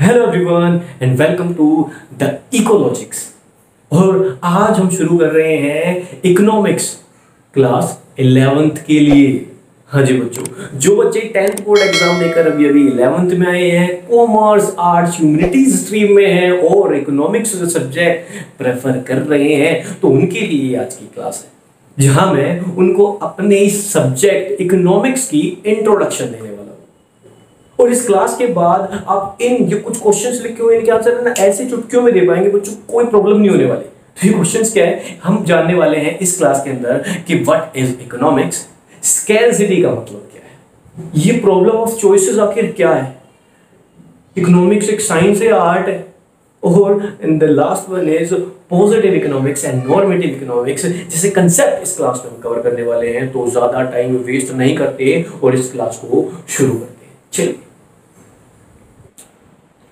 Hello everyone and welcome to the ecologics. और आज हम शुरू कर रहे हैं इकोनॉमिक्स क्लास 11th के लिए। हाँ जी बच्चों, जो बच्चे 10th बोर्ड एग्जाम देकर अभी अभी 11th में आए हैं, कॉमर्स आर्ट्स ह्यूमैनिटीज स्ट्रीम में हैं और इकोनॉमिक्स सब्जेक्ट प्रेफर कर रहे हैं, तो उनके लिए आज की क्लास है जहां मैं उनको अपने सब्जेक्ट इकोनॉमिक्स की इंट्रोडक्शन देने वाला हूं। और इस क्लास के बाद आप इन जो कुछ क्वेश्चंस लिखे हुए इनके आंसर ना ऐसे चुटकियों में दे पाएंगे बच्चों, कोई प्रॉब्लम नहीं होने वाली। तो ये क्वेश्चंस क्या है हम जानने वाले हैं इस क्लास के अंदर कि व्हाट इज इकोनॉमिक्स, स्कैर्सिटी का मतलब क्या है, ये प्रॉब्लम ऑफ चॉइसेस आखिर क्या है, इकोनॉमिक्स एक साइंस है, आर्ट है, और in the last one is positive economics and normative economics. जैसे कंसेप्ट इस क्लास में हम कवर करने वाले हैं, तो ज्यादा टाइम वेस्ट नहीं करते और इस क्लास को शुरू करते हैं। चलिए,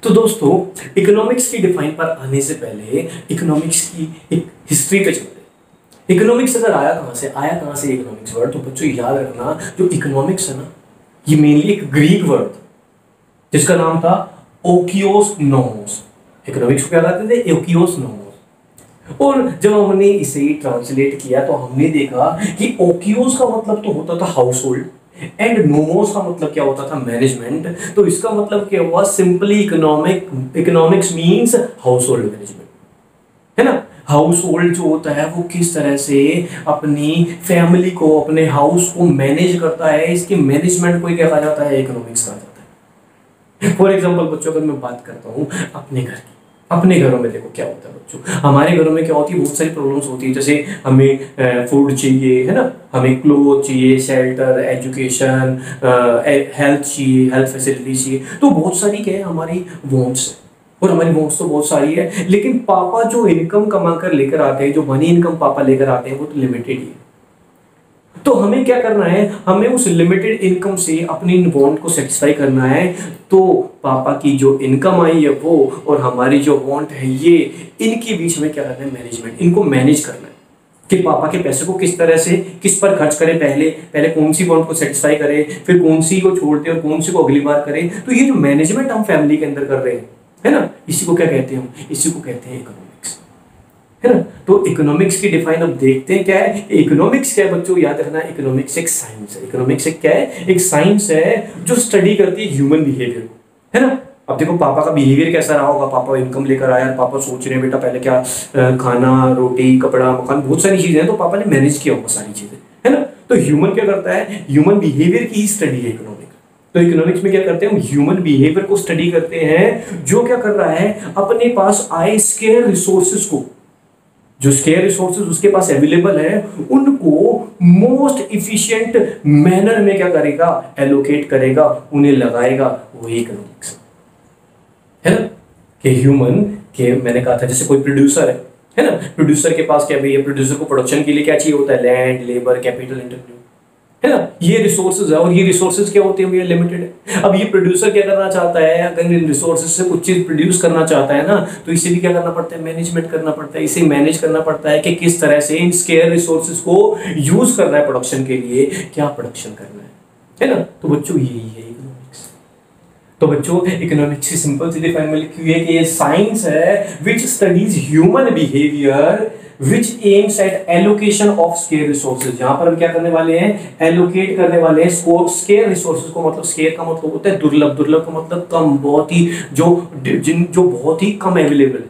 तो दोस्तों इकोनॉमिक्स की डिफाइन पर आने से पहले इकोनॉमिक्स की एक हिस्ट्री पे चलते हैं। इकोनॉमिक्स अगर आया कहां से इकोनॉमिक्स वर्ड, तो बच्चों याद रखना जो इकोनॉमिक्स है ना, ये मेनली एक ग्रीक वर्ड था जिसका नाम था ओकियोस नोमोस। इकोनॉमिक्स को क्या कहते थे? ओकियोस नोमोस। और जब हमने इसे ट्रांसलेट किया तो हमने देखा कि ओकियोस का मतलब तो होता था हाउस होल्ड एंड नोमोस का मतलब क्या होता था? मैनेजमेंट। तो इसका मतलब क्या हुआ? Simply economics means house hold management, है ना। हाउस होल्ड जो होता है वो किस तरह से अपनी फैमिली को, अपने हाउस को मैनेज करता है, इसके मैनेजमेंट को क्या कहा जाता है? इकोनॉमिक्स कहा जाता है। फॉर एग्जाम्पल बच्चों, अगर मैं बात करता हूँ अपने घर की, अपने घरों में देखो क्या होता है बच्चों, हमारे घरों में क्या होती है, बहुत सारी प्रॉब्लम्स होती है। जैसे हमें फूड चाहिए, है ना, हमें क्लोथ चाहिए, शेल्टर, एजुकेशन, हेल्थ चाहिए, हेल्थ फैसिलिटी चाहिए, तो बहुत सारी क्या है हमारी वांट्स है। और हमारी वांट्स तो बहुत सारी है, लेकिन पापा जो इनकम कमा कर लेकर आते हैं, जो मनी इनकम पापा लेकर आते हैं, वो तो लिमिटेड ही है। तो हमें क्या करना है, हमें उस लिमिटेड इनकम से अपनी वांट को सेटिस्फाई करना है। तो पापा की जो इनकम आई है वो और हमारी जो वांट है ये, इनके बीच में क्या करना है? मैनेजमेंट, इनको मैनेज करना है कि पापा के पैसे को किस तरह से, किस पर खर्च करें, पहले कौन सी वांट को सेटिस्फाई करें, फिर कौन सी को छोड़ते और कौन सी को अगली बार करें। तो ये जो मैनेजमेंट हम फैमिली के अंदर कर रहे हैं, है ना, इसी को क्या कहते हैं? हम इसी को कहते हैं इकोनॉमिक्स, है ना। तो इकोनॉमिक्स की डिफाइन अब देखते हैं क्या है। इकोनॉमिक्स क्या है बच्चों, याद रखना, इकोनॉमिक्स एक साइंस है। इकोनॉमिक्स एक क्या है? एक साइंस है जो स्टडी करती है ह्यूमन बिहेवियर, है ना। अब देखो पापा का बिहेवियर कैसा रहा होगा, पापा इनकम लेकर आया, पापा सोच रहे हैं बेटा पहले क्या खाना, रोटी, कपड़ा, मकान, बहुत सारी चीजें हैं, तो पापा ने मैनेज किया होगा सारी चीजें, है ना। तो ह्यूमन क्या करता है? ह्यूमन बिहेवियर की स्टडी है इकोनॉमिक्स। तो इकोनॉमिक्स में क्या करते हैं हम? ह्यूमन बिहेवियर को स्टडी करते हैं, जो क्या कर रहा है, अपने पास आए स्केयर रिसोर्सेज को, जो स्केयर रिसोर्सेज उसके पास अवेलेबल है, उनको मोस्ट इफिशिएंट मैनर में क्या करेगा? एलोकेट करेगा, उन्हें लगाएगा। वही इकोनॉमिक्स है ना। कि ह्यूमन के, मैंने कहा था जैसे कोई प्रोड्यूसर है ना, प्रोड्यूसर के पास क्या भैया, प्रोड्यूसर को प्रोडक्शन के लिए क्या चाहिए होता है? लैंड, लेबर, कैपिटल, इंटरव्यू, है ना, ये रिसोर्सेज है। और ये रिसोर्सेज क्या होते हैं भैया? लिमिटेड है। अब ये प्रोड्यूसर क्या करना चाहता है, अगर इन रिसोर्सेज से कुछ चीज प्रोड्यूस करना चाहता है ना, तो इसे भी क्या करना पड़ता है? मैनेजमेंट करना पड़ता है। इसे मैनेज करना पड़ता है कि किस तरह से इन स्केयर रिसोर्सेज को यूज करना है प्रोडक्शन के लिए, क्या प्रोडक्शन करना है ना। तो बच्चों यही है इकोनॉमिक्स। तो बच्चों इकोनॉमिक्स की सिंपल सी डिफाइन में लिखी हुई है कि ये साइंस है which studies human behaviour which aims at allocation of scarce resources। यहां पर हम क्या करने वाले हैं? एलोकेट करने वाले हैं स्केयर रिसोर्सेज को। मतलब स्केयर का मतलब होता है दुर्लभ, दुर्लभ का मतलब कम, बहुत ही जो बहुत ही कम अवेलेबल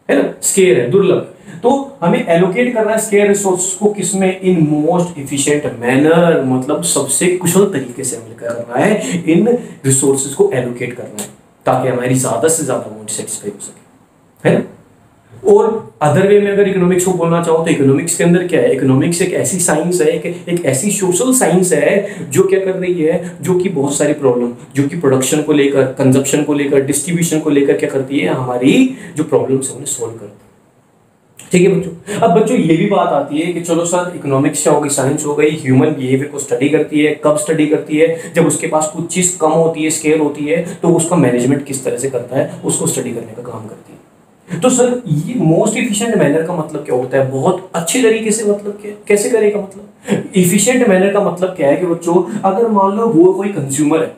है ना, स्केयर है, दुर्लभ। तो हमें एलोकेट करना है स्केयर रिसोर्सेज को, किसमें? इन मोस्ट इफिशिएंट मैनर, मतलब सबसे कुशल तरीके से हमें करना है, इन रिसोर्सेज को एलोकेट करना है, ताकि हमारी ज्यादा से ज्यादा वांट सेटिस्फाई हो सके, है ना। और अदर वे में अगर इकोनॉमिक्स को बोलना चाहो तो इकोनॉमिक्स के अंदर क्या है? इकोनॉमिक्स एक ऐसी साइंस है, एक ऐसी सोशल साइंस है जो क्या कर रही है, जो कि बहुत सारी प्रॉब्लम, जो कि प्रोडक्शन को लेकर, कंजप्शन को लेकर, डिस्ट्रीब्यूशन को लेकर क्या करती है, हमारी जो प्रॉब्लम्स है उन्हें सोल्व करती है। ठीक है बच्चों। अब बच्चों ये भी बात आती है कि चलो सर इकोनॉमिक्स क्या होगी? साइंस हो गई, ह्यूमन बिहेवियर को स्टडी करती है। कब स्टडी करती है? जब उसके पास कुछ चीज कम होती है, स्केयर होती है, तो उसका मैनेजमेंट किस तरह से करता है, उसको स्टडी करने का काम करती है। तो सर ये मोस्ट इफिशिएंट मैनर का मतलब क्या होता है? बहुत अच्छी तरीके से, मतलब क्या, कैसे करेगा? मतलब इफिशिएंट मैनर का मतलब क्या है कि बच्चों, अगर मान लो वो कोई कंज्यूमर है,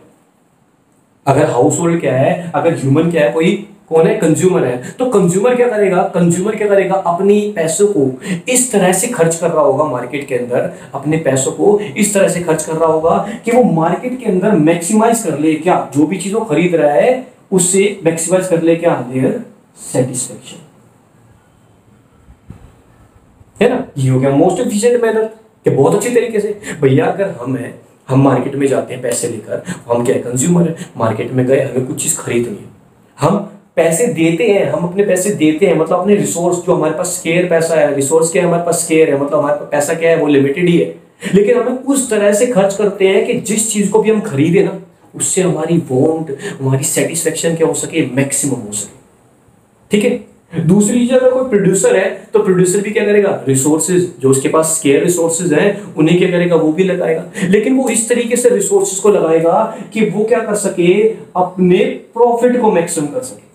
अगर हाउस होल्ड क्या है, अगर ह्यूमन क्या है, कोई कौन है, कंज्यूमर है, तो कंज्यूमर क्या करेगा, कंज्यूमर क्या करेगा, अपनी पैसों को इस तरह से खर्च कर रहा होगा मार्केट के अंदर, अपने पैसों को इस तरह से खर्च कर रहा होगा कि वो मार्केट के अंदर मैक्सिमाइज कर ले क्या, जो भी चीज वो खरीद रहा है उससे मैक्सिमाइज कर ले क्या, देयर सेटिस्फेक्शन, है ना। ये हो गया मोस्ट एफिशिएंट मेथड कि बहुत अच्छी तरीके से। भैया अगर हम मार्केट में जाते हैं पैसे लेकर, हम क्या है, कंज्यूमर है, मार्केट में गए, हमें कुछ चीज खरीदनी है, हम पैसे देते हैं, हम अपने पैसे देते हैं, मतलब अपने रिसोर्स, जो हमारे पास स्केयर पैसा है, रिसोर्स क्या है हमारे पास, स्केयर है, मतलब हमारे पास पैसा क्या है, वो लिमिटेड ही है, लेकिन हमें उस तरह से खर्च करते हैं कि जिस चीज को भी हम खरीदे ना, उससे हमारी वांट, हमारी सेटिस्फेक्शन क्या हो सके, मैक्सिमम हो सके, ठीक है। दूसरी चीज, अगर कोई प्रोड्यूसर है तो प्रोड्यूसर भी क्या करेगा, रिसोर्सेज जो उसके पास स्केयर रिसोर्सेज हैं उन्हें क्या करेगा, वो भी लगाएगा, लेकिन वो इस तरीके से रिसोर्सेज को लगाएगा कि वो क्या कर सके, अपने प्रॉफिट को मैक्सिमम कर सके,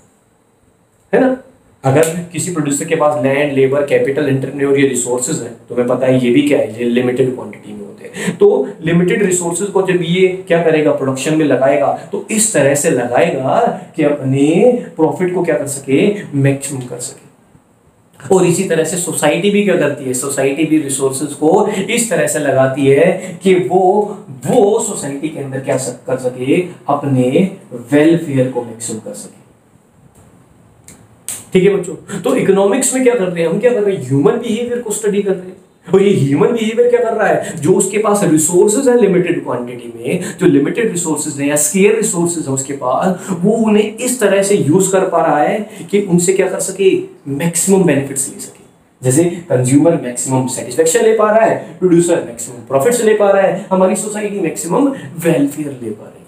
है ना। अगर किसी प्रोड्यूसर के पास लैंड, लेबर, कैपिटल, एंटरप्रेन्योर, ये रिसोर्सेज है, तुम्हें पता है ये भी क्या है, ये लिमिटेड क्वांटिटी में होते हैं, तो लिमिटेड रिसोर्सेज को जब ये क्या करेगा, प्रोडक्शन में लगाएगा, तो इस तरह से लगाएगा कि अपने प्रॉफिट को क्या कर सके, मैक्सिमम कर सके। और इसी तरह से सोसाइटी भी क्या करती है, सोसाइटी भी रिसोर्सेज को इस तरह से लगाती है कि वो सोसाइटी के अंदर क्या कर सके, अपने वेलफेयर को मैक्सिमम कर सके, ठीक है बच्चों। तो इकोनॉमिक्स में क्या कर रहे हैं, हम क्या कर रहे हैं, ह्यूमन बिहेवियर को स्टडी कर रहे हैं, और ये ह्यूमन बिहेवियर क्या कर रहा है, जो उसके पास रिसोर्सेज है लिमिटेड क्वांटिटी में, जो लिमिटेड रिसोर्सेज है या स्केयर रिसोर्सेज है उसके पास, वो उन्हें इस तरह से यूज कर पा रहा है कि उनसे क्या कर सके, मैक्सिमम बेनिफिट्स ले सके। जैसे कंज्यूमर मैक्सिमम सेटिस्फेक्शन ले पा रहा है, प्रोड्यूसर मैक्सिमम प्रॉफिट्स ले पा रहा है, हमारी सोसाइटी मैक्सिमम वेलफेयर ले पा रही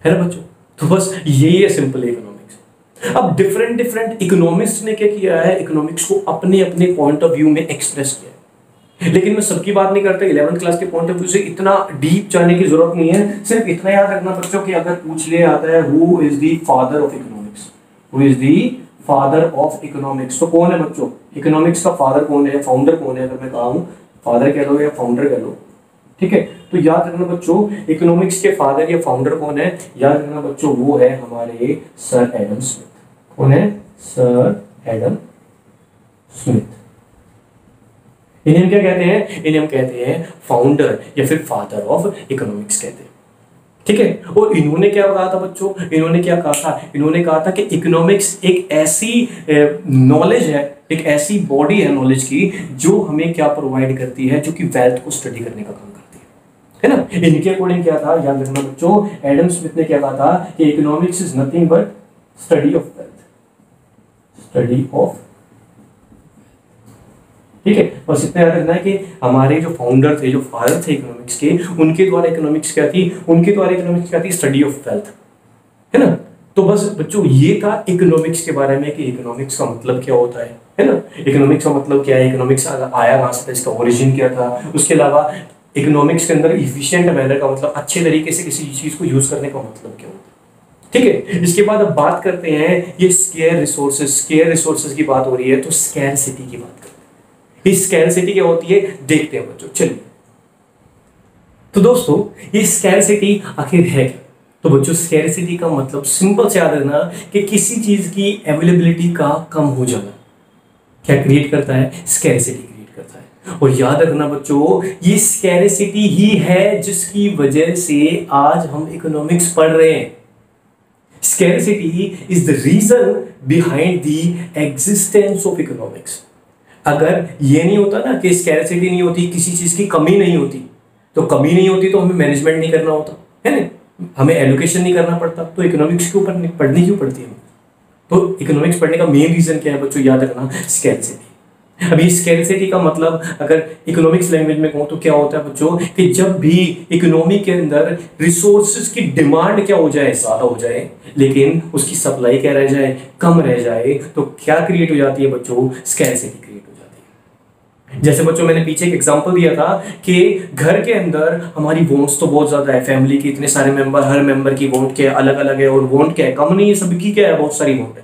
है ना बच्चों। तो बस यही है सिंपल इकोनॉमिक्स। अब डिफरेंट इकोनॉमिस्ट ने क्या किया है, इकोनॉमिक्स को अपने अपने पॉइंट ऑफ व्यू में एक्सप्रेस किया है, लेकिन मैं सबकी बात नहीं करता, 11th क्लास के पॉइंट ऑफ व्यू से इतना डीप जाने की जरूरत नहीं है। सिर्फ इतना याद रखना बच्चों कि अगर पूछ लिया आता है who is the father of economics, who is the father of economics, तो कौन है बच्चों, इकोनॉमिक्स का फादर कौन है, फाउंडर कौन है, अगर मैं कहूं फादर कह लो या फाउंडर कह लो, ठीक है। तो याद रखना बच्चों इकोनॉमिक्स के फादर या फाउंडर कौन है, याद रखना बच्चों वो है हमारे सर एडम स्मिथ। कौन है, सर एडम स्मिथ। इन्हें हम क्या कहते हैं, इन्हें हम कहते हैं फाउंडर या फिर फादर ऑफ इकोनॉमिक्स कहते हैं, ठीक है। और इन्होंने क्या कहा था बच्चों, इन्होंने क्या कहा था, इन्होंने कहा था कि इकोनॉमिक्स एक ऐसी नॉलेज है, एक ऐसी बॉडी है नॉलेज की, जो हमें क्या प्रोवाइड करती है, जो कि वेल्थ को स्टडी करने का काम करती है ना। इनके अकॉर्डिंग क्या था, याद रखना बच्चों, एडम स्मिथ ने क्या कहा था कि economics is nothing but study of wealth, study of, ठीक है। बस इतना याद रखना है कि हमारे जो फाउंडर थे, जो फादर थे इकोनॉमिक्स के, उनके द्वारा इकोनॉमिक्स क्या थी, उनके द्वारा इकोनॉमिक्स क्या थी, स्टडी ऑफ वेल्थ, है ना। तो बस बच्चों ये था इकोनॉमिक्स के बारे में कि इकोनॉमिक्स का मतलब क्या होता है ना। इकोनॉमिक्स का मतलब क्या है, इकोनॉमिक्स आया कहां से था, इसका ओरिजिन क्या था, उसके अलावा इकोनॉमिक्स के अंदर इफिशिएंट मैनर का मतलब अच्छे तरीके से किसी चीज को यूज करने का मतलब क्या होता है, ठीक है। इसके बाद अब बात करते हैं ये स्केयर रिसोर्सेज की बात हो रही है, तो स्कैरसिटी की बात करते हैं। इस स्कैरसिटी क्या होती है, देखते हैं बच्चों, चलिए। तो दोस्तों ये स्कैरसिटी आखिर है क्या, तो बच्चों स्कैरसिटी का मतलब सिंपल से याद रखना कि किसी चीज की अवेलेबिलिटी का कम हो जाना क्या क्रिएट करता है, स्कैरसिटी क्रिएट करता है। और याद रखना बच्चों ये स्कैरसिटी ही है जिसकी वजह से आज हम इकोनॉमिक्स पढ़ रहे हैं। Scarcity is the reason behind the existence of economics. अगर ये नहीं होता ना कि स्कैरसिटी नहीं होती, किसी चीज की कमी नहीं होती, तो कमी नहीं होती तो हमें मैनेजमेंट नहीं करना होता, है ना, हमें एलोकेशन नहीं करना पड़ता, तो इकोनॉमिक्स के ऊपर पढ़नी क्यों पड़ती है। तो इकोनॉमिक्स पढ़ने का मेन रीजन क्या है बच्चों, याद रखना, स्कैरसिटी। अभी स्कैरसिटी का मतलब अगर इकोनॉमिक्स लैंग्वेज में कहूं तो क्या होता है बच्चों कि जब भी इकोनॉमी के अंदर रिसोर्सेज की डिमांड क्या हो जाए, ज्यादा हो जाए, लेकिन उसकी सप्लाई क्या रह जाए, कम रह जाए, तो क्या क्रिएट हो जाती है बच्चों, स्कैरसिटी क्रिएट हो जाती है। जैसे बच्चों मैंने पीछे एक एग्जांपल दिया था कि घर के अंदर हमारी वॉन्ट्स तो बहुत ज्यादा है, फैमिली के इतने सारे मेंबर, हर मेंबर की वॉन्ट क्या है, अलग अलग है, और वॉन्ट क्या है, कम नहीं है, सबकी क्या है, बहुत सारी वॉन्ट है।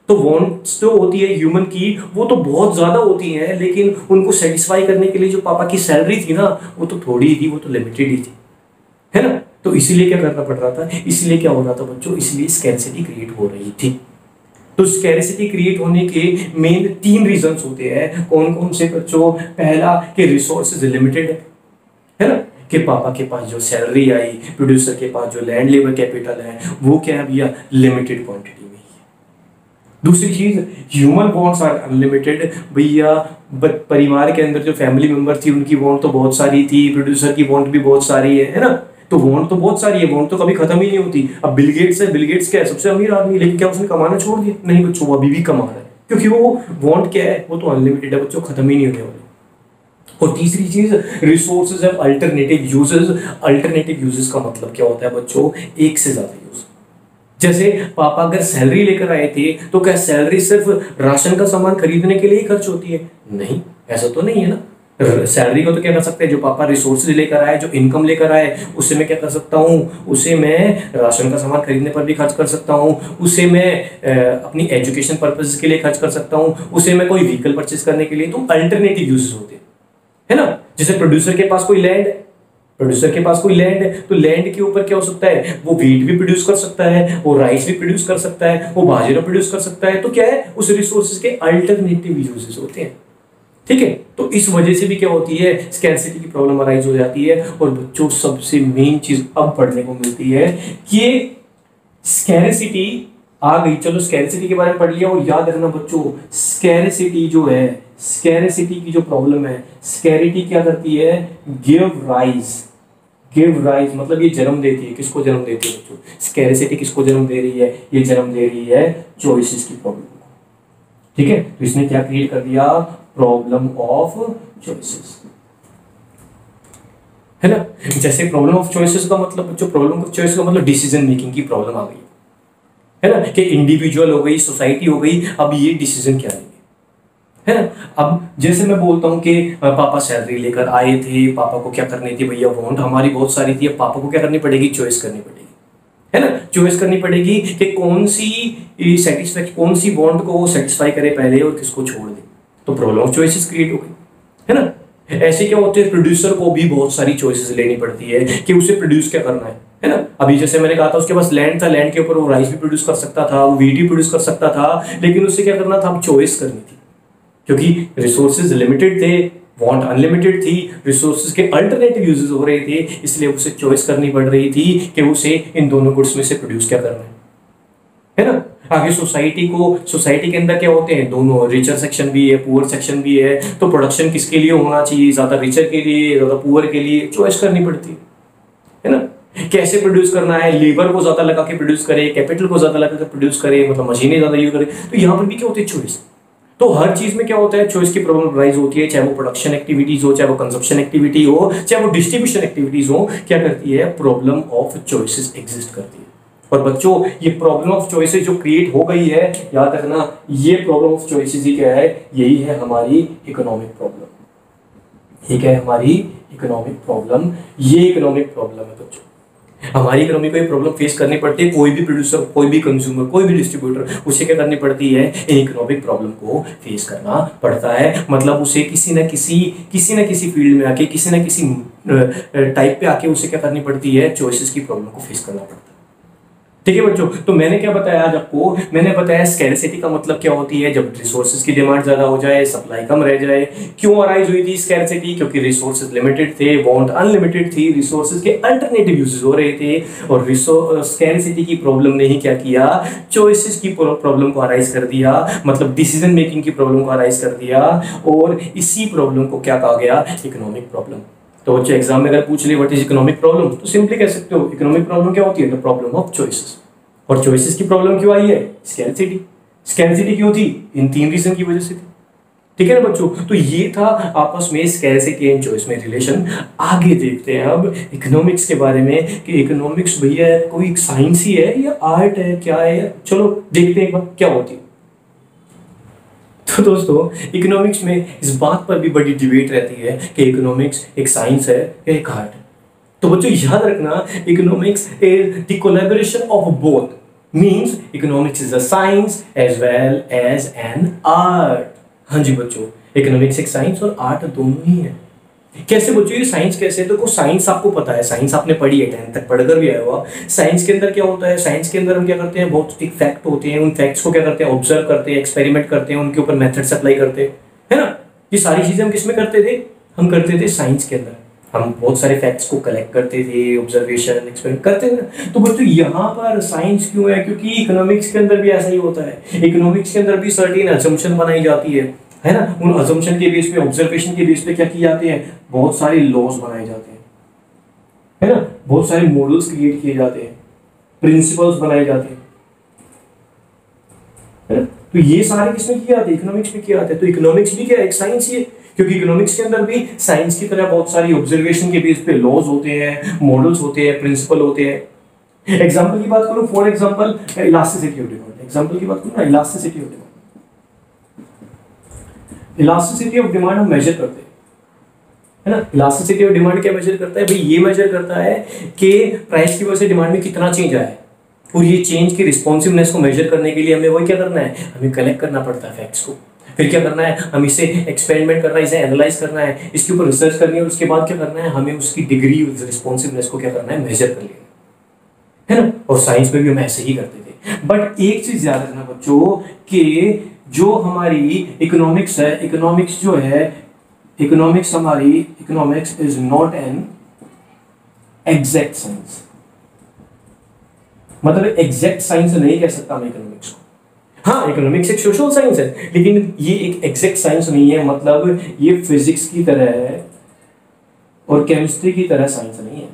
तो वॉन्ट्स जो होती है ह्यूमन की वो तो बहुत ज्यादा होती हैं, लेकिन उनको सेटिस्फाई करने के लिए जो पापा की सैलरी थी ना वो तो थोड़ी ही थी, वो तो लिमिटेड ही थी, है ना। तो इसीलिए क्या करना पड़ रहा था, इसलिए क्या हो रहा था बच्चों, इसलिए स्कैरसिटी क्रिएट हो रही थी। तो स्कैरसिटी क्रिएट होने के मेन 3 रीजंस होते हैं। कौन कौन से बच्चों? पहला कि रिसोर्सेज लिमिटेड है ना, कि पापा के पास जो सैलरी आई, प्रोड्यूसर के पास जो लैंड लेबर कैपिटल है, वो क्या है भैया, लिमिटेड क्वांटिटी में ही है। दूसरी चीज, ह्यूमन बॉन्ड्स आर अनलिमिटेड। भैया परिवार के अंदर जो फैमिली मेंबर थी उनकी बॉन्ड तो बहुत सारी थी, प्रोड्यूसर की बॉन्ड भी बहुत सारी है ना, तो बॉन्ड तो बहुत सारी है, बॉन्ड तो कभी खत्म ही नहीं होती। अब बिल गेट्स है, बिल गेट्स क्या है, सबसे अमीर आदमी, लेकिन क्या उसने कमाना छोड़ दिया? नहीं बच्चों, वो अभी भी कमा रहा है, क्योंकि वो बॉन्ड क्या है, वो तो अनलिमिटेड है बच्चों, खत्म ही नहीं होने वाली। और तीसरी चीज, resources have alternative uses. Alternative uses का मतलब क्या होता है बच्चों, एक से ज्यादा यूज। जैसे पापा अगर सैलरी लेकर आए थे, तो क्या सैलरी सिर्फ राशन का सामान खरीदने के लिए ही खर्च होती है? नहीं, ऐसा तो नहीं है ना। सैलरी को तो क्या कर सकते हैं, जो पापा रिसोर्सेज लेकर आए, जो इनकम लेकर आए, उससे मैं क्या कर सकता हूँ, उसे मैं राशन का सामान खरीदने पर भी खर्च कर सकता हूँ, उसे मैं अपनी एजुकेशन पर्पज के लिए खर्च कर सकता हूँ, उसे मैं कोई व्हीकल परचेज करने के लिए। तो अल्टरनेटिव यूजेस होते हैं, है ना। जैसे प्रोड्यूसर के पास कोई लैंड है, प्रोड्यूसर के पास कोई लैंड है, तो लैंड के ऊपर क्या हो सकता है, वो व्हीट भी प्रोड्यूस कर सकता है, वो राइस भी प्रोड्यूस कर सकता है, वो बाजरा प्रोड्यूस कर सकता है। तो क्या है, उस रिसोर्सेज के अल्टरनेटिव यूजेस होते हैं, ठीक है। तो इस वजह से भी क्या होती है, स्कैरसिटी की प्रॉब्लम अराइज हो जाती है। और बच्चों सबसे मेन चीज अब पढ़ने को मिलती है कि स्कैरसिटी आ गई, चलो स्कैरसिटी के बारे में पढ़ लिया। और याद रखना बच्चों, स्कैरसिटी जो है, स्कैरसिटी की जो प्रॉब्लम है, स्कैरिटी क्या करती है, गिव राइज मतलब ये जन्म देती है, किसको जन्म देती है बच्चों, स्कैरसिटी किसको जन्म दे रही है, ये जन्म दे रही है चॉइसेस की प्रॉब्लम को, ठीक है। तो इसने क्या क्रिएट कर दिया, प्रॉब्लम ऑफ चॉइसेस, है ना। जैसे प्रॉब्लम ऑफ चॉइसेस का मतलब बच्चों, प्रॉब्लम ऑफ चॉइस का मतलब डिसीजन मेकिंग की प्रॉब्लम आ गई, है ना, कि इंडिविजुअल हो गई, सोसाइटी हो गई, अब ये डिसीजन क्या लेंगे, है ना। अब जैसे मैं बोलता हूँ कि पापा सैलरी लेकर आए थे, पापा को क्या करनी थी भैया, वांट हमारी बहुत सारी थी, अब पापा को क्या करनी पड़ेगी, चॉइस करनी पड़ेगी, है ना। चॉइस करनी पड़ेगी कि कौन सी बॉन्ड को सेटिस्फाई करे पहले और किसको छोड़ दे। तो प्रॉब्लम ऑफ चॉइसेस क्रिएट हो गई, है ना। ऐसे क्या होते हैं, प्रोड्यूसर को भी बहुत सारी चॉइसेस लेनी पड़ती है कि उसे प्रोड्यूस क्या करना है ना। अभी जैसे मैंने कहा था, उसके पास लैंड था, लैंड के ऊपर वो राइस भी प्रोड्यूस कर सकता था, वो व्हीट भी प्रोड्यूस कर सकता था, लेकिन उसे क्या करना था, अब चॉइस करनी थी, क्योंकि रिसोर्सेज लिमिटेड थे, वांट अनलिमिटेड थी, रिसोर्सेज के अल्टरनेटिव यूजेस हो रहे थे, इसलिए उसे चॉइस करनी पड़ रही थी कि उसे इन दोनों गुड्स में से प्रोड्यूस क्या करना है ना। आगे सोसाइटी के अंदर क्या होते हैं, दोनों, रिचर सेक्शन भी है, पुअर सेक्शन भी है। तो प्रोडक्शन किसके लिए होना चाहिए, ज्यादा रिचर के लिए, ज्यादा पुअर के लिए, चॉइस करनी पड़ती है ना। कैसे प्रोड्यूस करना है, लेबर को ज्यादा लगा के प्रोड्यूस करे, कैपिटल को ज्यादा लगा के प्रोड्यूस करे, मतलब मशीनें ज्यादा यूज करे। तो यहाँ पर भी क्या होती है, चॉइस। तो हर चीज में क्या होता है, चॉइस की प्रॉब्लम राइज होती है, चाहे वो प्रोडक्शन एक्टिविटीज हो, चाहे वो कंजप्शन एक्टिविटी हो, चाहे वो डिस्ट्रीब्यूशन एक्टिविटीज हो, क्या करती है, प्रॉब्लम ऑफ चॉइसेस एग्जिस्ट करती है। और बच्चों ये प्रॉब्लम ऑफ चॉइसेस जो क्रिएट हो गई है, याद रखना, ये प्रॉब्लम ऑफ चॉइसेस ही क्या है, यही है हमारी इकोनॉमिक प्रॉब्लम। ये क्या है, हमारी इकोनॉमिक प्रॉब्लम, ये इकोनॉमिक प्रॉब्लम है बच्चों। हमारी इकोनॉमी को ये प्रॉब्लम फेस करनी पड़ती है, कोई भी प्रोड्यूसर, कोई भी कंज्यूमर, कोई भी डिस्ट्रीब्यूटर, उसे क्या करनी पड़ती है, इन इकोनॉमिक प्रॉब्लम को फेस करना पड़ता है। मतलब उसे किसी न किसी फील्ड में आके, किसी न किसी टाइप पे आके उसे क्या करनी पड़ती है, चॉइसेस की प्रॉब्लम को फेस करना पड़ता है, ठीक है बच्चों। तो मैंने क्या बताया आज आपको, मैंने बताया स्कैरसिटी का मतलब क्या होती है, जब रिसोर्सेज की डिमांड ज्यादा हो जाए, सप्लाई कम रह जाए। क्यों अराइज हुई थी स्कैरसिटी, क्योंकि रिसोर्सेज लिमिटेड थे, वांट अनलिमिटेड थी, रिसोर्सेज के अल्टरनेटिव यूजेस हो रहे थे। और स्कैरसिटी की प्रॉब्लम ने ही क्या किया, चॉइसेस की प्रॉब्लम को अराइज कर दिया, मतलब डिसीजन मेकिंग की प्रॉब्लम को अराइज कर दिया। और इसी प्रॉब्लम को क्या कहा गया, इकोनॉमिक प्रॉब्लम। तो बच्चे एग्जाम में अगर पूछ ले व्हाट इज इकोनॉमिक प्रॉब्लम, तो सिंपली कह सकते हो इकोनॉमिक प्रॉब्लम क्या होती है, द प्रॉब्लम ऑफ चॉइसेस। और चॉइसेस की प्रॉब्लम क्यों आई है, स्कैरसिटी। स्कैरसिटी क्यों थी, इन 3 रीजन की वजह से थी, ठीक है ना बच्चों। तो ये था आपस में स्कैरसिटी एंड चॉइस में रिलेशन। आगे देखते हैं अब इकोनॉमिक्स के बारे में कि इकोनॉमिक्स भैया कोई साइंस ही है या आर्ट है, क्या है। चलो देखते हैं एक बार क्या होती है। तो दोस्तों इकोनॉमिक्स में इस बात पर भी बड़ी डिबेट रहती है कि इकोनॉमिक्स एक साइंस है या एक आर्ट है। तो बच्चों याद रखना, economics is the collaboration of both, means economics is a science as well as an art. हाँ जी बच्चों, इकोनॉमिक्स एक साइंस और आर्ट दोनों ही है। कैसे बच्चों, ये साइंस कैसे? देखो साइंस आपको पता है, साइंस आपने पढ़ी है, 10th तक पढ़कर भी आया हुआ। साइंस के अंदर क्या होता है? साइंस के अंदर हम क्या करते हैं, बहुत एक फैक्ट होते हैं, उन फैक्ट्स को क्या करते हैं, ऑब्जर्व करते हैं, एक्सपेरिमेंट करते हैं, उनके ऊपर मेथड्स अप्लाई करते हैं, है ना। ये सारी चीजें हम किसमें करते थे? हम करते थे साइंस के अंदर। हम बहुत सारे फैक्ट्स को कलेक्ट करते थे, ऑब्जर्वेशन एक्सपेरिमेंट करते थे। तो बच्चों यहाँ पर साइंस क्यों है? क्योंकि इकोनॉमिक्स के अंदर भी ऐसा ही होता है। इकोनॉमिक्स के अंदर भी सर्टेन असम्पशन बनाई जाती है ना। उन असम्पशन के बेस पे, ऑब्जर्वेशन के बेस पे क्या किए जाते हैं? बहुत सारे लॉज बनाए जाते हैं, है ना। बहुत सारे मॉडल्स क्रिएट किए जाते हैं, प्रिंसिपल्स बनाए जाते हैं, है ना। तो ये सारे किसमें किए जाते हैं? इकोनॉमिक्स में किए जाते हैं। तो इकोनॉमिक्स भी क्या है? एक साइंस ही है, क्योंकि इकोनॉमिक्स के अंदर भी साइंस की तरह बहुत सारी ऑब्जर्वेशन के बेस पे लॉज होते हैं, मॉडल्स होते हैं, प्रिंसिपल होते हैं। एग्जांपल की बात करूं, for example elasticity of demand. Example की बात करूं ना, elasticity of demand. Elasticity of demand हम मेजर करते हैं, है ना। इलास्टिसिटी ऑफ डिमांड क्या मेजर करता है भाई? ये मेजर करता है कि प्राइस की वजह से डिमांड में कितना चेंज आया है, और ये चेंज की रिस्पॉन्सिवनेस को मेजर करने के लिए हमें वही क्या करना है? हमें कलेक्ट करना पड़ता है फैक्ट्स को। फिर क्या करना है? हम इसे एक्सपेरिमेंट करना है, इसे एनालाइज करना है, इसके ऊपर रिसर्च करनी है, और उसके बाद क्या करना है? हमें उसकी डिग्री, रिस्पॉन्सिवनेस को क्या करना है? मेजर कर लेना है ना। और साइंस में भी हम ऐसे ही करते थे। बट एक चीज याद रखना बच्चों, कि जो हमारी इकोनॉमिक्स है, इकोनॉमिक्स जो है, इकोनॉमिक्स हमारी, economics is not an exact science. मतलब एग्जैक्ट साइंस नहीं कह सकता मैं इकोनॉमिक्स को। हाँ, इकोनॉमिक्स एक सोशल साइंस है, लेकिन ये एक एग्जैक्ट साइंस नहीं है। मतलब ये फिजिक्स की तरह है और केमिस्ट्री की तरह साइंस नहीं है।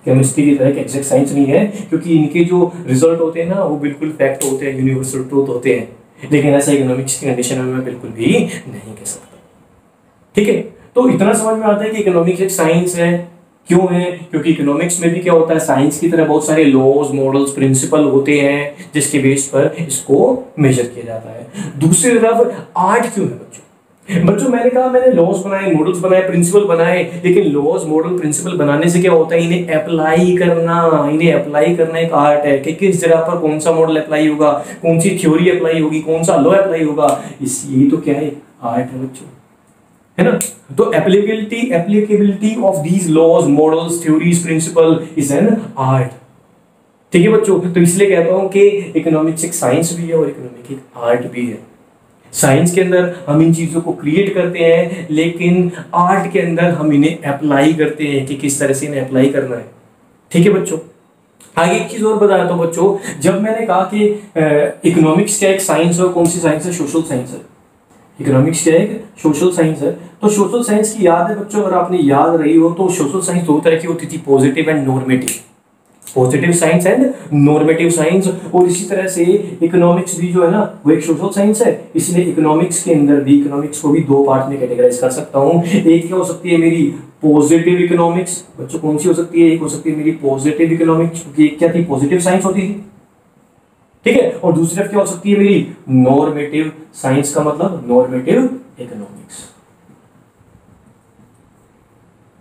केमिस्ट्री की तरह एक एग्जैक्ट साइंस नहीं है, क्योंकि इनके जो रिजल्ट होते हैं ना, वो बिल्कुल फैक्ट होते हैं, यूनिवर्सल ट्रूथ होते हैं। लेकिन ऐसा इकोनॉमिक्स की कंडीशन में मैं बिल्कुल भी नहीं कह सकता। ठीक है, तो इतना समझ में आता है कि इकोनॉमिक्स एक साइंस है। क्यों है? क्योंकि इकोनॉमिक्स में भी क्या होता है? साइंस की तरह बहुत सारे लॉज, मॉडल्स, प्रिंसिपल होते हैं, जिसके बेस पर इसको मेजर किया जाता है। दूसरी तरफ आर्ट क्यों है बच्चों? बच्चों मैंने कहा, मैंने लॉज बनाए, मॉडल्स बनाए, प्रिंसिपल बनाए, लेकिन लॉज, मॉडल, प्रिंसिपल बनाने से क्या होता है? इन्हें अप्लाई करना, इन्हें अप्लाई करना एक आर्ट है, कि किस जगह पर कौन सा मॉडल अप्लाई होगा, कौन सी थ्योरी अप्लाई होगी, कौन सा लॉ अप्लाई होगा। यही तो क्या है? आर्ट है बच्चों, है ना। तो applicability of these laws, models, theories, principle is an art. ठीक है बच्चों, तो इसलिए कहता हूं कि इकोनॉमिक्स एक साइंस भी है और इकोनॉमिक एक आर्ट भी है। साइंस के अंदर हम इन चीजों को क्रिएट करते हैं, लेकिन आर्ट के अंदर हम इन्हें अप्लाई करते हैं कि किस तरह से इन्हें अप्लाई करना है। ठीक है बच्चों, आगे एक चीज और बताया तो बच्चों, जब मैंने कहा कि इकोनॉमिक्स क्या एक साइंस है, कौन सी साइंस है? सोशल साइंस है। इकोनॉमिक्स क्या है? सोशल साइंस है। तो सोशल साइंस की याद है बच्चों, अगर आपने याद रही हो तो सोशल साइंस दो तरह की होती थी, positive and normative. Positive science and normative science. और इसी तरह से इकोनॉमिक्स भी जो है ना, वो एक सोशल साइंस है। इसलिए इकोनॉमिक्स के अंदर भी, इकोनॉमिक्स को भी दो पार्ट में कैटेगराइज कर सकता हूं। एक क्या हो सकती है मेरी? Positive economics. बच्चों कौन सी हो सकती है? एक हो सकती है मेरी पॉजिटिव इकोनॉमिक्स, क्योंकि क्या थी? पॉजिटिव साइंस होती थी। ठीक है, और दूसरी तरफ क्या हो सकती है मेरी? नॉर्मेटिव साइंस, का मतलब नॉर्मेटिव इकोनॉमिक्स।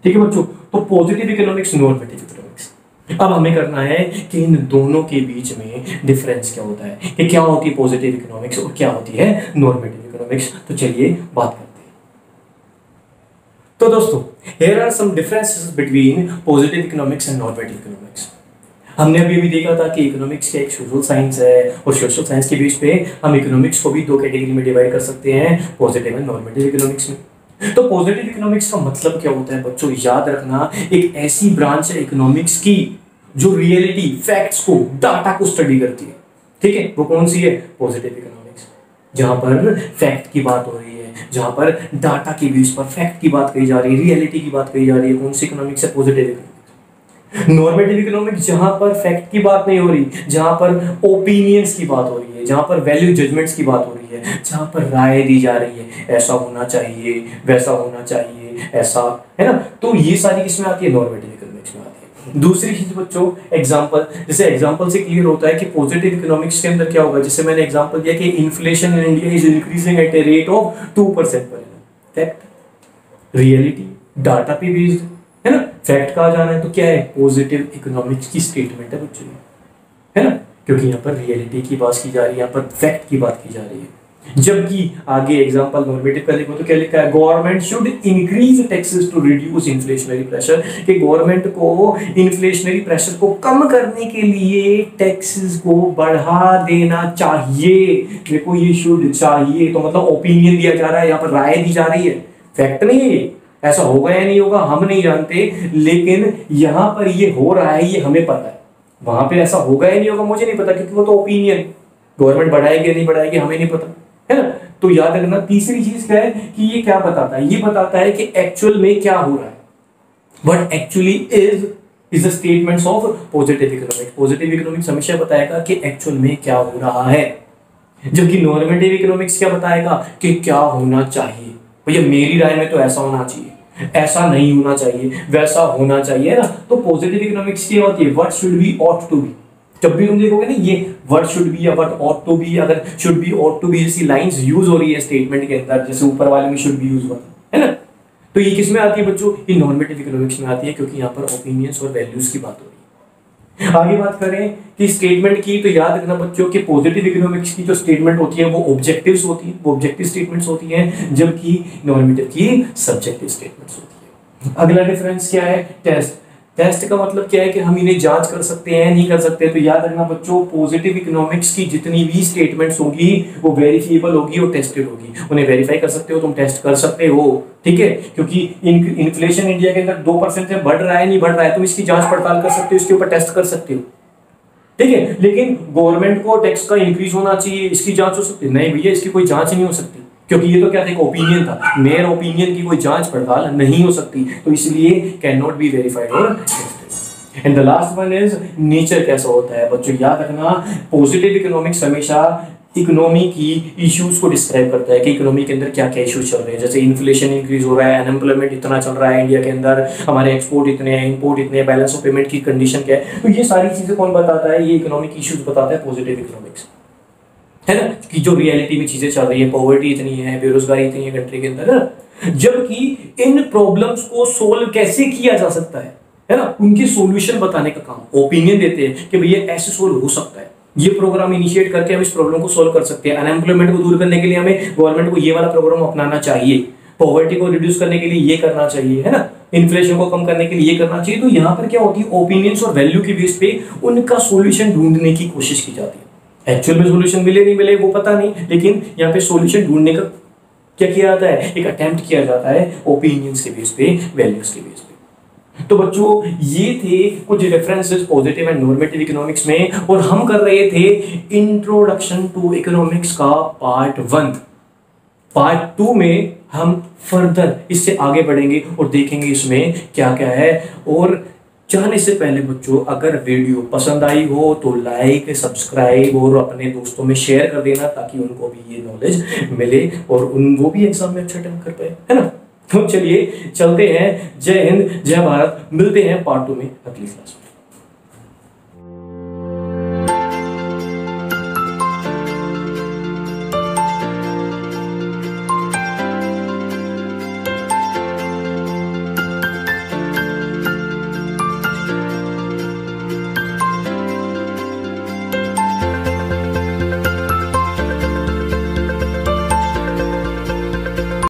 ठीक है बच्चों, तो पॉजिटिव इकोनॉमिक्स, नॉर्मेटिव इकोनॉमिक्स। अब हमें करना है कि इन दोनों के बीच में डिफरेंस क्या होता है, कि क्या होती है पॉजिटिव इकोनॉमिक्स और क्या होती है नॉर्मेटिव इकोनॉमिक्स। तो चलिए बात करते हैं। तो दोस्तों, here are some differences between positive economics and normative economics। हमने अभी भी देखा था कि इकोनॉमिक्स का एक सोशल साइंस है, और सोशल साइंस के बीच पे हम इकोनॉमिक्स को भी दो कैटेगरी में डिवाइड कर सकते हैं, पॉजिटिव एंड नॉर्मेटिव इकोनॉमिक्स में। तो पॉजिटिव इकोनॉमिक्स का मतलब क्या होता है बच्चों? याद रखना, एक ऐसी ब्रांच है इकोनॉमिक्स की जो रियलिटी, फैक्ट्स को, डाटा को स्टडी करती है। ठीक है, वो कौन सी है? Positive economics. जहां पर फैक्ट की बात हो रही है, जहां पर डाटा के बेस पर फैक्ट की बात कही जा रही है, रियलिटी की बात कही जा रही है, कौन सी इकोनॉमिक्स है? Positive economics. नॉर्मेटिव इकोनॉमिक्स जहां पर फैक्ट की बात नहीं हो रही, जहां पर ओपिनियंस की बात हो रही है, जहां पर वैल्यू जजमेंट्स की बात हो रही है, जहां पर राय दी जा रही है, ऐसा होना चाहिए, वैसा होना चाहिए, ऐसा, है ना। तो ये सारी किसमें आती है? नॉर्मेटिव इकोनॉमिक्स में आती है। दूसरी चीज बच्चों, एग्जांपल, जैसे एग्जांपल से क्लियर होता है कि पॉजिटिव इकोनॉमिक्स के अंदर क्या होगा। जैसे मैंने एग्जांपल दिया कि inflation in India is increasing at a rate of 2% per annum. Fact, reality, data पे बेस्ड, है ना। फैक्ट कहा जाना है तो क्या है? पॉजिटिव इकोनॉमिक्स की स्टेटमेंट है बच्चों, है ना, क्योंकि यहाँ पर रियलिटी की बात की जा रही है, यहाँ पर फैक्ट की बात की जा रही है। जबकि आगे एग्जांपल नॉर्मेटिव का देखो तो क्या लिखा है, government should increase taxes to reduce inflationary pressure, कि गवर्नमेंट को इन्फ्लेशनरी प्रेशर को कम करने के लिए टैक्सेस को बढ़ा देना चाहिए। देखो ये शुड चाहिए तो मतलब ओपिनियन दिया जा रहा है, यहाँ पर राय दी जा रही है, फैक्ट नहीं है। ऐसा होगा या नहीं होगा हम नहीं जानते, लेकिन यहाँ पर ये हो रहा है, ये हमें पता है। वहां पे ऐसा होगा या नहीं होगा मुझे नहीं पता, क्योंकि वो तो ओपिनियन, गवर्नमेंट बढ़ाएगी या नहीं बढ़ाएगी हमें नहीं पता, है ना। तो याद रखना तीसरी चीज क्या है कि ये क्या बताता है, ये बताता है कि एक्चुअल में क्या हो रहा है, what actually is the statements of positive economics. Positive economics हमेशा बताएगा कि एक्चुअल में क्या हो रहा है, जबकि नॉर्मेटिव इकोनॉमिक्स क्या बताएगा कि क्या होना चाहिए। भैया मेरी राय में तो ऐसा होना चाहिए, ऐसा नहीं होना चाहिए, वैसा होना चाहिए ना। तो पॉजिटिव इकोनॉमिक्स क्या होती है, what should be, ought to be. जब भी तुम देखोगे ना ये व्हाट शुड बी या व्हाट ऑट टू बी, अगर should be ought to be जैसी लाइंस यूज हो रही है स्टेटमेंट के अंदर, जैसे ऊपर वाले में शुड बी यूज हुआ है ना, तो ये किस में आती है बच्चों, ये नॉर्मेटिव इकोनॉमिक्स में आती है, क्योंकि यहाँ पर ओपिनियंस और वैल्यूज की बात हो रही है। आगे बात करें कि स्टेटमेंट की, तो याद रखना बच्चों कि पॉजिटिव इकोनॉमिक्स की जो स्टेटमेंट होती है वो ऑब्जेक्टिव्स होती है, वो ऑब्जेक्टिव स्टेटमेंट्स होती हैं, जबकि नॉर्मेटिव की सब्जेक्टिव स्टेटमेंट्स होती है। अगला डिफरेंस क्या है, टेस्ट। टेस्ट का मतलब क्या है कि हम इन्हें जांच कर सकते हैं नहीं कर सकते। तो याद रखना बच्चों पॉजिटिव इकोनॉमिक्स की जितनी भी स्टेटमेंट्स होगी वो वेरीफिएबल होगी और टेस्टेड होगी, उन्हें वेरीफाई कर सकते हो, तुम टेस्ट कर सकते हो, ठीक है। क्योंकि इन्फ्लेशन इंडिया के अंदर 2% से बढ़ रहा है नहीं बढ़ रहा है, तुम इसकी जांच पड़ताल कर सकते हो, इसके ऊपर टेस्ट कर सकते हो, ठीक है। लेकिन गवर्नमेंट को टैक्स का इंक्रीज होना चाहिए, इसकी जांच हो सकती है नहीं भैया, इसकी कोई जांच नहीं हो सकती, क्योंकि ये तो क्या था, एक ओपिनियन था, मेयर ओपिनियन की कोई जांच पड़ताल नहीं हो सकती, तो इसलिए कैन नॉट बी वेरीफाइड और tested. And the last one is nature कैसा होता है बच्चों, याद रखना पॉजिटिव इकोनॉमिक्स हमेशा इकोनॉमी की इश्यूज को डिस्क्राइब करता है कि इकोनॉमी के अंदर क्या क्या इश्यूज चल रहे हैं, जैसे इन्फ्लेशन इंक्रीज हो रहा है, अनएम्प्लॉयमेंट इतना चल रहा है इंडिया के अंदर, हमारे एक्सपोर्ट इतने हैं, इंपोर्ट इतने हैं, बैलेंस ऑफ पेमेंट की कंडीशन क्या है। तो ये सारी चीजें कौन बताता है, ये इकोनॉमिक इश्यूज बताता है पॉजिटिव इकोनॉमिक्स, है ना, कि जो रियलिटी में चीजें चल रही है, पॉवर्टी इतनी है, बेरोजगारी इतनी है कंट्री के अंदर, है ना। जबकि इन प्रॉब्लम्स को सोल्व कैसे किया जा सकता है ना, उनके सॉल्यूशन बताने का काम ओपिनियन देते हैं कि भैया ऐसे सोल्व हो सकता है, ये प्रोग्राम इनिशिएट करके हम इस प्रॉब्लम को सोल्व कर सकते हैं। अनएम्प्लॉयमेंट को दूर करने के लिए हमें गवर्नमेंट को ये वाला प्रोग्राम अपनाना चाहिए, पॉवर्टी को रिड्यूस करने के लिए ये करना चाहिए, है ना, इन्फ्लेशन को कम करने के लिए ये करना चाहिए। तो यहाँ पर क्या होती है, ओपिनियंस और वैल्यू के बेस पे उनका सॉल्यूशन ढूंढने की कोशिश की जाती है। एक्चुअल में सॉल्यूशन मिले नहीं मिले वो पता नहीं, लेकिन यहाँ पे सॉल्यूशन ढूंढने का क्या किया जाता है, एक अटेम्प्ट किया जाता है ओपिनियंस के बेस पे, वैल्यूज के बेस पे। तो बच्चों ये थे कुछ references positive and normative economics में, और हम कर रहे थे इंट्रोडक्शन टू इकोनॉमिक्स का पार्ट 1। पार्ट 2 में हम फर्दर इससे आगे बढ़ेंगे और देखेंगे इसमें क्या क्या है। और जाने से पहले बच्चों अगर वीडियो पसंद आई हो तो लाइक, सब्सक्राइब और अपने दोस्तों में शेयर कर देना, ताकि उनको भी ये नॉलेज मिले और वो भी एग्जाम में अच्छा अटेम्प्ट कर पाए, है ना। तो चलिए चलते हैं, जय हिंद जय भारत, मिलते हैं पार्ट 2 में अगली क्लास में।